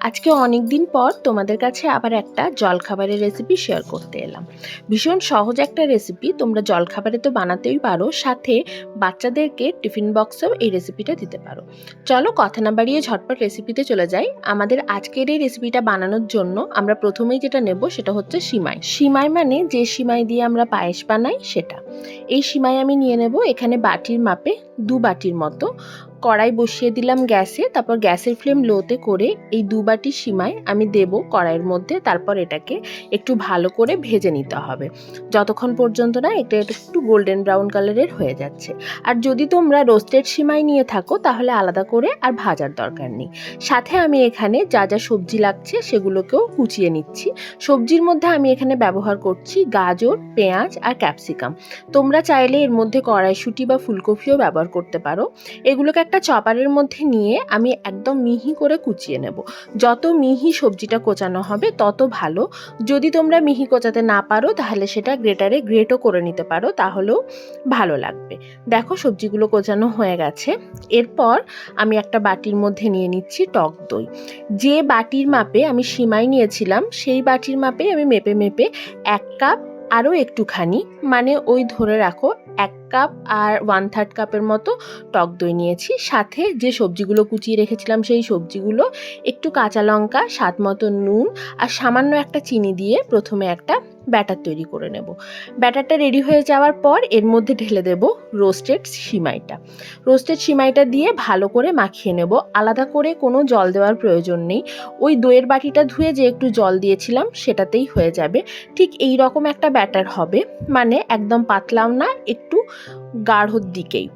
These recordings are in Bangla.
আজকে অনেক দিন পর তোমাদের কাছে আবার একটা জলখাবারের রেসিপি শেয়ার করতে এলাম। ভীষণ সহজ একটা রেসিপি, তোমরা জলখাবারে তো বানাতেই পারো, সাথে বাচ্চাদেরকে টিফিন বক্সেও এই রেসিপিটা দিতে পারো। চলো কথা না বাড়িয়ে ঝটপট রেসিপিতে চলে যাই। আমাদের আজকের এই রেসিপিটা বানানোর জন্য আমরা প্রথমেই যেটা নেব সেটা হচ্ছে সিমাই। সিমাই মানে যে সিমাই দিয়ে আমরা পায়েস বানাই সেটা। এই সিমাই আমি নিয়ে নেব এখানে বাটির মাপে 2 বাটির মতো। কড়াই বসিয়ে দিলাম গ্যাসে, তারপর গ্যাসের ফ্লেম লোতে করে এই 2 বাটি সিমাই আমি দেব কড়াইয়ের মধ্যে। তারপর এটাকে একটু ভালো করে ভেজে নিতে হবে, যতক্ষণ পর্যন্ত না এটা একটু গোল্ডেন ব্রাউন কালারের হয়ে যাচ্ছে। আর যদি তোমরা রোস্টেড সিমাই নিয়ে থাকো তাহলে আলাদা করে আর ভাজার দরকার নেই। সাথে আমি এখানে যা যা সবজি লাগছে সেগুলোকেও কুচিয়ে নিচ্ছি। সবজির মধ্যে আমি এখানে ব্যবহার করছি গাজর, পেঁয়াজ আর ক্যাপসিকাম। তোমরা চাইলে এর মধ্যে কড়াইশুঁটি বা ফুলকপিও ব্যবহার করতে পারো। এগুলোকে একটা চপারের মধ্যে নিয়ে আমি একদম মিহি করে কুচিয়ে নেব। যত মিহি সবজিটা কোচানো হবে তত ভালো। যদি তোমরা মিহি কোচাতে না পারো তাহলে সেটা গ্রেটারে গ্রেটও করে নিতে পারো, তাহলেও ভালো লাগবে। দেখো সবজিগুলো কোচানো হয়ে গেছে। এরপর আমি একটা বাটির মধ্যে নিয়ে নিচ্ছি টক দই। যে বাটির মাপে আমি সিমাই নিয়েছিলাম সেই বাটির মাপে আমি মেপে মেপে 1 কাপ আরও একটুখানি, মানে ওই ধরে রাখো 1 কাপ আর 1/3 কাপের মতো টক দই নিয়েছি। সাথে যে সবজিগুলো কুচিয়ে রেখেছিলাম সেই সবজিগুলো, একটু কাঁচা লঙ্কা, স্বাদ মতো নুন আর সামান্য একটা চিনি দিয়ে প্রথমে একটা ব্যাটার তৈরি করে নেব। ব্যাটারটা রেডি হয়ে যাওয়ার পর এর মধ্যে ঢেলে দেব রোস্টেড সিমাইটা। রোস্টেড সিমাইটা দিয়ে ভালো করে মাখিয়ে নেব। আলাদা করে কোনো জল দেওয়ার প্রয়োজন নেই। ওই দইয়ের বাটিটা ধুয়ে যে একটু জল দিয়েছিলাম সেটাতেই হয়ে যাবে। ঠিক এই রকম একটা ব্যাটার হবে, মানে একদম পাতলাও না, একটু গাঢ়র দিকেই।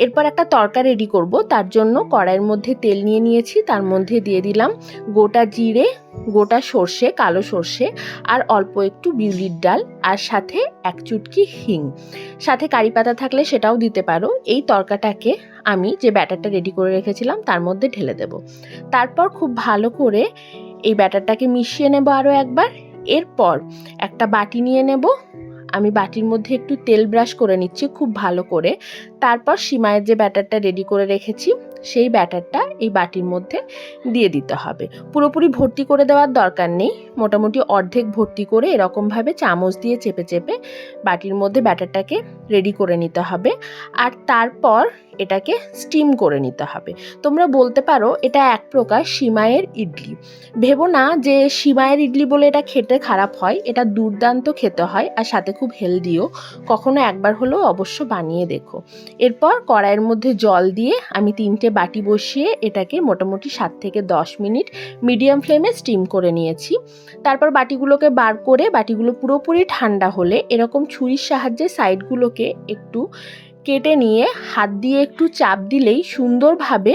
এরপর একটা তড়কা রেডি করব। তার জন্য কড়াইয়ের মধ্যে তেল নিয়ে নিয়েছি, তার মধ্যে দিয়ে দিলাম গোটা জিরে, গোটা সর্ষে, কালো সর্ষে আর অল্প একটু বিউলির ডাল, আর সাথে 1 চুটকি হিং। সাথে কারি পাতা থাকলে সেটাও দিতে পারো। এই তড়কাটাকে আমি যে ব্যাটারটা রেডি করে রেখেছিলাম তার মধ্যে ঢেলে দেব। তারপর খুব ভালো করে এই ব্যাটারটাকে মিশিয়ে নেব আরও একবার। এরপর একটা বাটি নিয়ে নেব। আমি বাটির মধ্যে একটু তেল ব্রাশ করে নিচ্ছি খুব ভালো করে। তারপর সিমাইয়ের যে ব্যাটারটা রেডি করে রেখেছি সেই ব্যাটারটা এই বাটির মধ্যে দিয়ে দিতে হবে। পুরোপুরি ভর্তি করে দেওয়ার দরকার নেই, মোটামুটি অর্ধেক ভর্তি করে এরকমভাবে চামচ দিয়ে চেপে চেপে বাটির মধ্যে ব্যাটারটাকে রেডি করে নিতে হবে। আর তারপর এটাকে স্টিম করে নিতে হবে। তোমরা বলতে পারো এটা এক প্রকার সিমাইয়ের ইডলি। ভেবো না যে সিমাইয়ের ইডলি বলে এটা খেতে খারাপ হয়, এটা দুর্দান্ত খেতে হয় আর সাথে খুব হেলদিও। কখনো একবার হলেও অবশ্য বানিয়ে দেখো। এরপর কড়াইয়ের মধ্যে জল দিয়ে আমি 3টে বাটি বসিয়ে এটাকে মোটামুটি 7 থেকে 10 মিনিট মিডিয়াম ফ্লেমে স্টিম করে নিয়েছি। তারপর বাটিগুলোকে বার করে বাটিগুলো পুরোপুরি ঠান্ডা হলে এরকম ছুরির সাহায্যে সাইডগুলোকে একটু কেটে নিয়ে হাত দিয়ে একটু চাপ দিলেই সুন্দরভাবে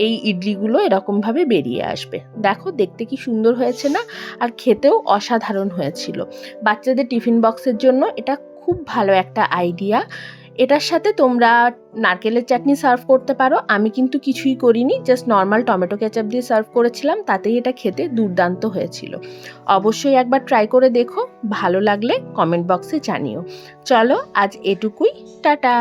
এই ইডলিগুলো এরকমভাবে বেরিয়ে আসবে। দেখো দেখতে কি সুন্দর হয়েছে না? আর খেতেও অসাধারণ হয়েছিল। বাচ্চাদের টিফিন বক্সের জন্য এটা খুব ভালো একটা আইডিয়া। এটার সাথে তোমরা নারকেলের চাটনি সার্ভ করতে পারো। আমি কিন্তু কিছুই করিনি, জাস্ট নর্মাল টমেটো কেচাপ দিয়ে সার্ভ করেছিলাম, তাতেই এটা খেতে দুর্দান্ত হয়েছিল। অবশ্যই একবার ট্রাই করে দেখো, ভালো লাগলে কমেন্ট বক্সে জানিও। চলো আজ এটুকুই, টাটা।